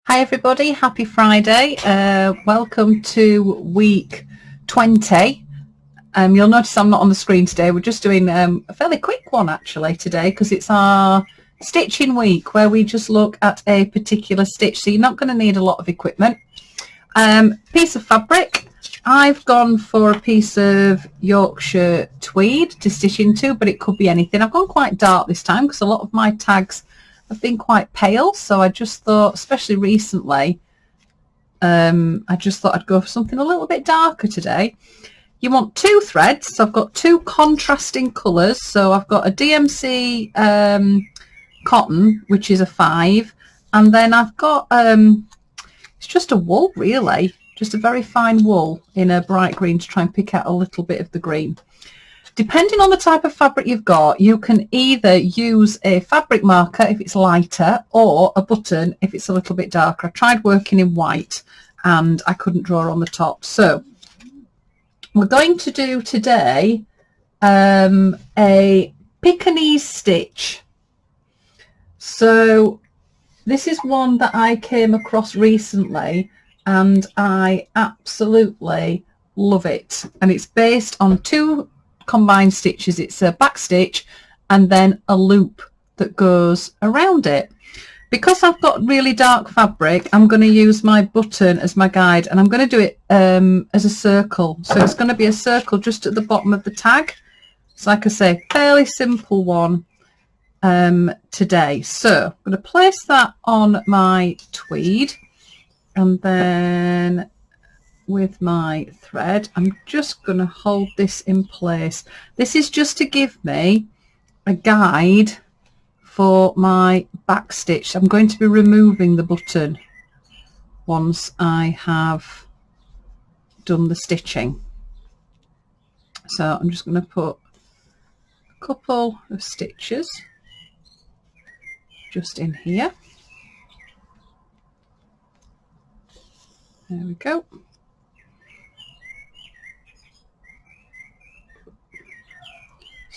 Hi everybody, happy Friday. Welcome to week 20. You'll notice I'm not on the screen today. We're just doing a fairly quick one actually today because it's our stitching week where we just look at a particular stitch. So you're not going to need a lot of equipment. Piece of fabric. I've gone for a piece of Yorkshire tweed to stitch into, but it could be anything. I've gone quite dark this time because a lot of my tags have been quite pale, so I just thought, especially recently, I just thought I'd go for something a little bit darker today. You want two threads, so I've got two contrasting colours. So I've got a DMC cotton, which is a 5, and then I've got it's just a wool, really, just a very fine wool in a bright green to try and pick out a little bit of the green. Depending on the type of fabric you've got, you can either use a fabric marker if it's lighter or a button if it's a little bit darker. I tried working in white and I couldn't draw on the top. So we're going to do today a Pekinese stitch. So this is one that I came across recently and I absolutely love it. And it's based on two combined stitches. It's a back stitch and then a loop that goes around it. Because I've got really dark fabric, I'm going to use my button as my guide, and I'm going to do it as a circle. So it's going to be a circle just at the bottom of the tag. So like I say, fairly simple one today. So I'm going to place that on my tweed, and then with my thread I'm just going to hold this in place. This is just to give me a guide for my back stitch. I'm going to be removing the button once I have done the stitching. So I'm just going to put a couple of stitches just in here. There we go.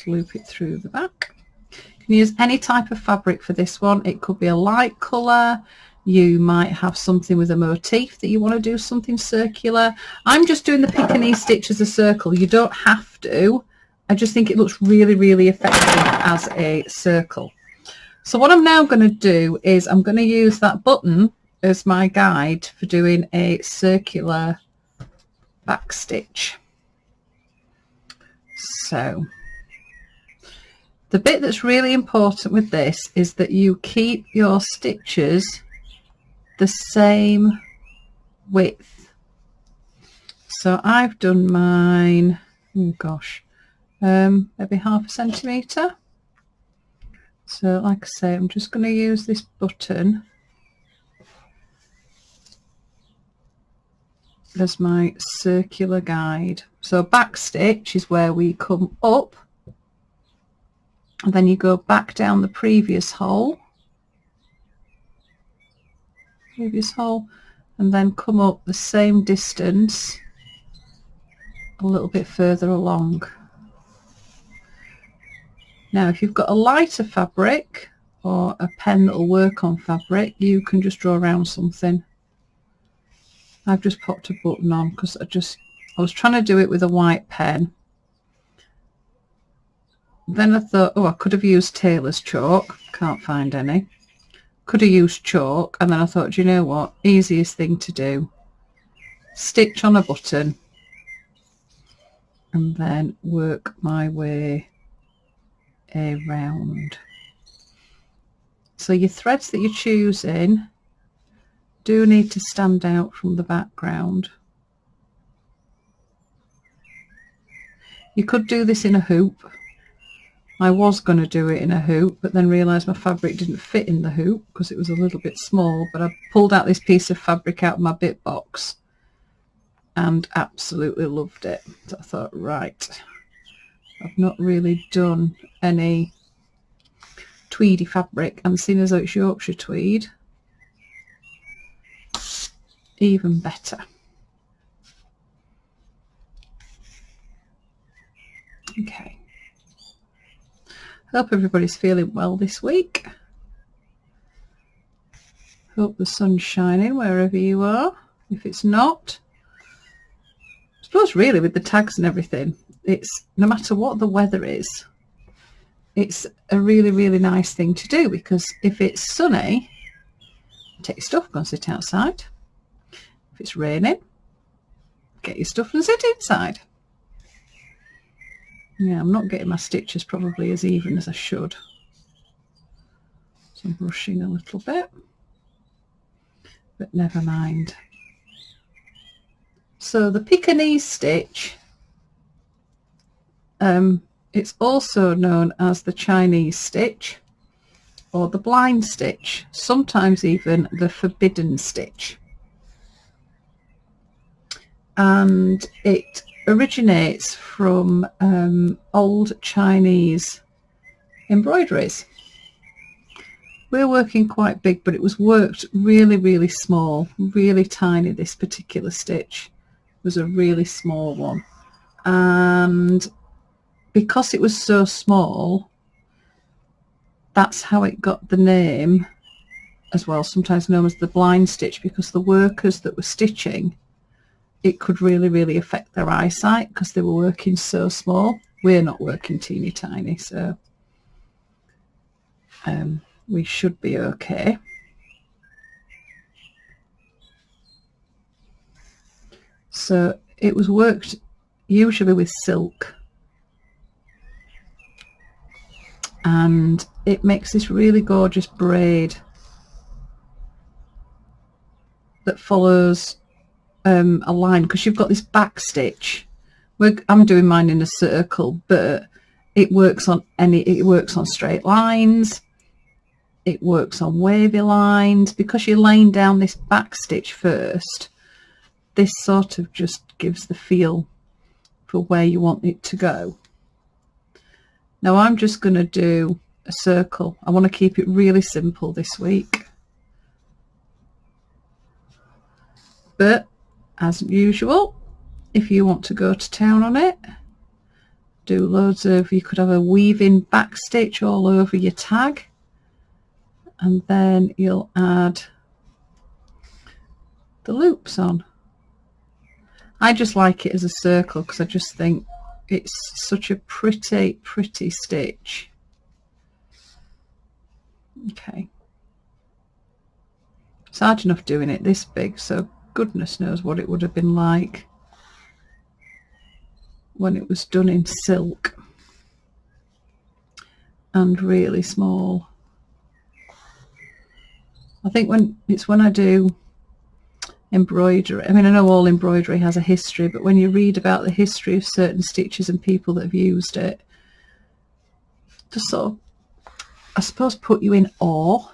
Loop it through the back. You can use any type of fabric for this one. It could be a light colour. You might have something with a motif that you want to do something circular. I'm just doing the Pekinese stitch as a circle. You don't have to. I just think it looks really, really effective as a circle. So what I'm now going to do is I'm going to use that button as my guide for doing a circular back stitch. So the bit that's really important with this is that you keep your stitches the same width. So I've done mine, oh gosh, maybe ½ centimetre. So like I say, I'm just going to use this button as my circular guide. So back stitch is where we come up, and then you go back down the previous hole, and then come up the same distance a little bit further along. Now if you've got a lighter fabric or a pen that will work on fabric, you can just draw around something. I've just popped a button on because I was trying to do it with a white pen. Then I thought, oh, I could have used tailor's chalk. Can't find any. Could have used chalk. And then I thought, you know what? Easiest thing to do. Stitch on a button. And then work my way around. So your threads that you're choosing do need to stand out from the background. You could do this in a hoop. I was going to do it in a hoop, but then realised my fabric didn't fit in the hoop because it was a little bit small. But I pulled out this piece of fabric out of my bit box and absolutely loved it. So I thought, right, I've not really done any tweedy fabric, and seeing as though it's Yorkshire tweed, even better. Okay. Hope everybody's feeling well this week. Hope the sun's shining wherever you are. If it's not, I suppose really with the tags and everything, it's no matter what the weather is, it's a really, really nice thing to do, because if it's sunny, take your stuff, go and sit outside. If it's raining, get your stuff and sit inside. Yeah, I'm not getting my stitches probably as even as I should. So I'm brushing a little bit, but never mind. So the Pekinese stitch, it's also known as the Chinese stitch or the blind stitch, sometimes even the forbidden stitch. And it originates from old Chinese embroideries. We're working quite big, but it was worked really, really small, really tiny. This particular stitch was a really small one, and because it was so small, that's how it got the name as well, sometimes known as the blind stitch, because the workers that were stitching, it could really, really affect their eyesight because they were working so small. We're not working teeny tiny, so we should be okay. So it was worked usually with silk, and it makes this really gorgeous braid that follows a line, because you've got this back stitch. I'm doing mine in a circle, but it works on straight lines, it works on wavy lines, because you're laying down this back stitch first. This sort of just gives the feel for where you want it to go. Now I'm just going to do a circle. I want to keep it really simple this week, but as usual, if you want to go to town on it, do loads of, you could have a weaving back stitch all over your tag, and then you'll add the loops on. I just like it as a circle because I just think it's such a pretty, pretty stitch. Okay, it's hard enough doing it this big, so goodness knows what it would have been like when it was done in silk and really small. I think when I do embroidery, I mean, I know all embroidery has a history, but when you read about the history of certain stitches and people that have used it, just sort of, I suppose, put you in awe.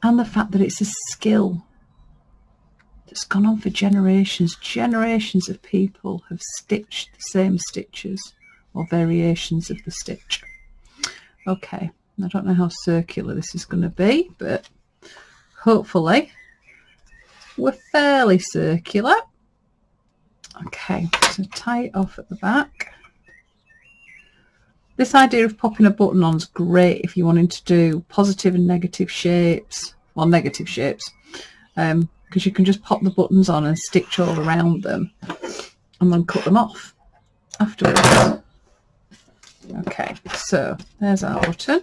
And the fact that it's a skill that's gone on for generations. Generations of people have stitched the same stitches or variations of the stitch. Okay, I don't know how circular this is going to be, but hopefully we're fairly circular. Okay, so tie it off at the back. This idea of popping a button on is great if you're wanting to do positive and negative shapes. Well, negative shapes, because you can just pop the buttons on and stitch all around them and then cut them off afterwards. Okay, so there's our button.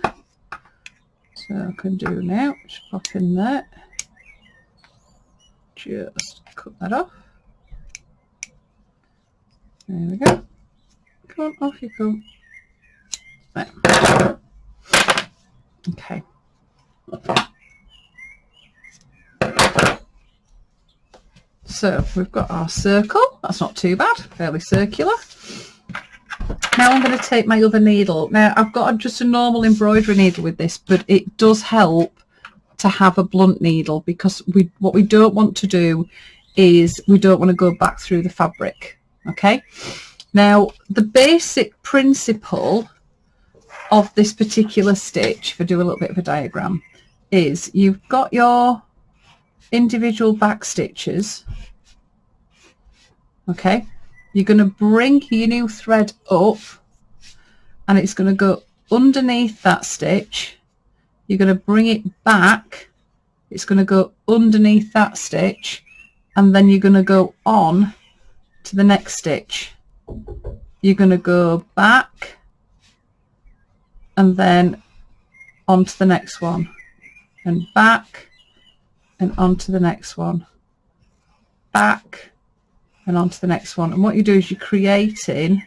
So I can do now, just pop in there, just cut that off. There we go. Come on, off you come. There. Okay. So we've got our circle. That's not too bad, fairly circular. Now I'm going to take my other needle. Now I've got just a normal embroidery needle with this, but it does help to have a blunt needle, because what we don't want to do is we don't want to go back through the fabric. Okay. Now the basic principle of this particular stitch, if I do a little bit of a diagram, is you've got your individual back stitches. Okay, you're going to bring your new thread up and it's going to go underneath that stitch, you're going to bring it back, it's going to go underneath that stitch, and then you're going to go on to the next stitch. You're going to go back and then on to the next one, and back and on to the next one, back and on to the next one. And what you do is you're creating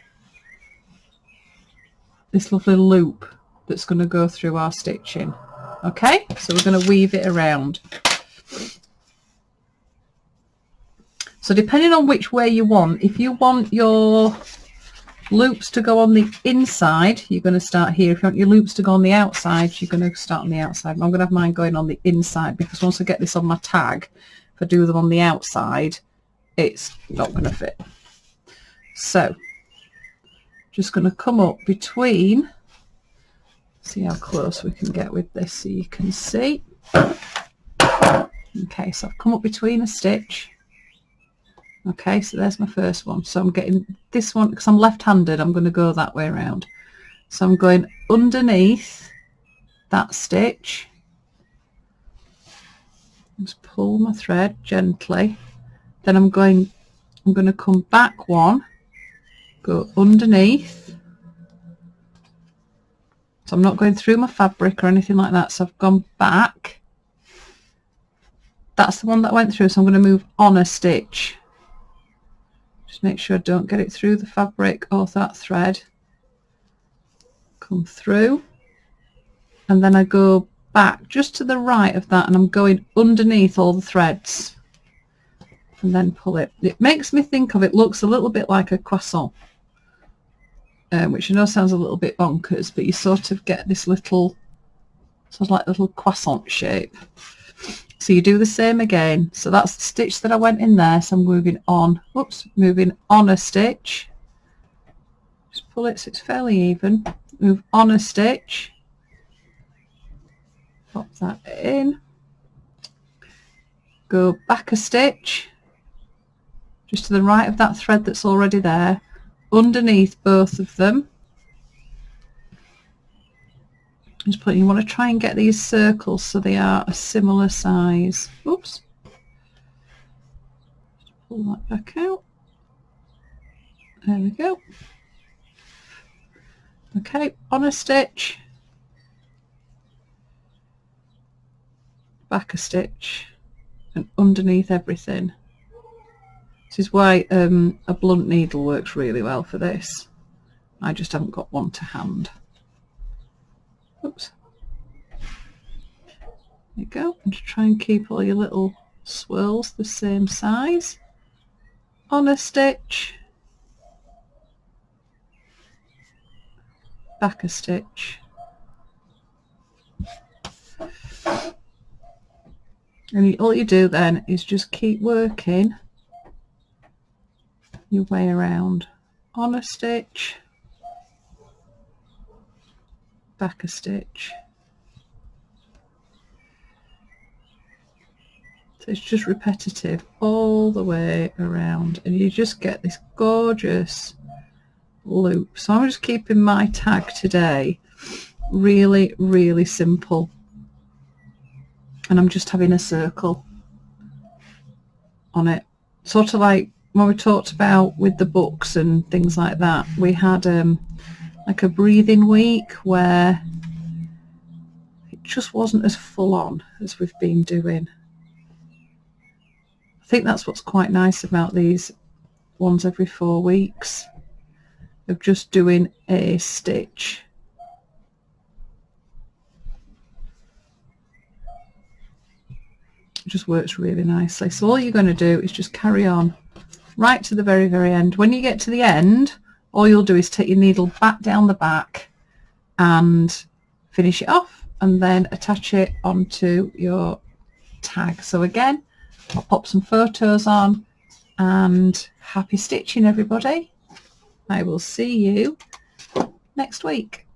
this lovely loop that's going to go through our stitching. Okay, so we're going to weave it around. So depending on which way you want, if you want your loops to go on the inside, you're going to start here. If you want your loops to go on the outside, you're going to start on the outside. I'm going to have mine going on the inside, because once I get this on my tag, if I do them on the outside, it's not going to fit. So just going to come up between, see how close we can get with this so you can see. Okay, so I've come up between a stitch. Okay, so there's my first one. So I'm getting this one, because I'm left-handed, I'm going to go that way around. So I'm going underneath that stitch. Just pull my thread gently. Then I'm going to come back one, go underneath. So I'm not going through my fabric or anything like that. So I've gone back. That's the one that I went through. So I'm going to move on a stitch. Just make sure I don't get it through the fabric or that thread. Come through. And then I go back just to the right of that, and I'm going underneath all the threads. And then pull it. It makes me think of, it looks a little bit like a croissant. Which I know sounds a little bit bonkers, but you sort of get this little, sort of like a little croissant shape. So you do the same again. So that's the stitch that I went in there. So I'm moving on, moving on a stitch. Just pull it so it's fairly even. Move on a stitch. Pop that in. Go back a stitch. Just to the right of that thread that's already there. Underneath both of them. Just put, you want to try and get these circles so they are a similar size. Oops. Just pull that back out. There we go. Okay, on a stitch. Back a stitch. And underneath everything. This is why a blunt needle works really well for this. I just haven't got one to hand. Oops. There you go. And just try and keep all your little swirls the same size. On a stitch. Back a stitch. And all you do then is just keep working your way around. On a stitch, back a stitch. So it's just repetitive all the way around, and you just get this gorgeous loop. So I'm just keeping my tag today really, really simple, and I'm just having a circle on it, sort of like when we talked about with the books and things like that. We had like a breathing week where it just wasn't as full on as we've been doing. I think that's what's quite nice about these ones every 4 weeks, of just doing a stitch. It just works really nicely. So all you're going to do is just carry on right to the very, very end. When you get to the end, all you'll do is take your needle back down the back and finish it off, and then attach it onto your tag. So again, I'll pop some photos on, and happy stitching, everybody. I will see you next week.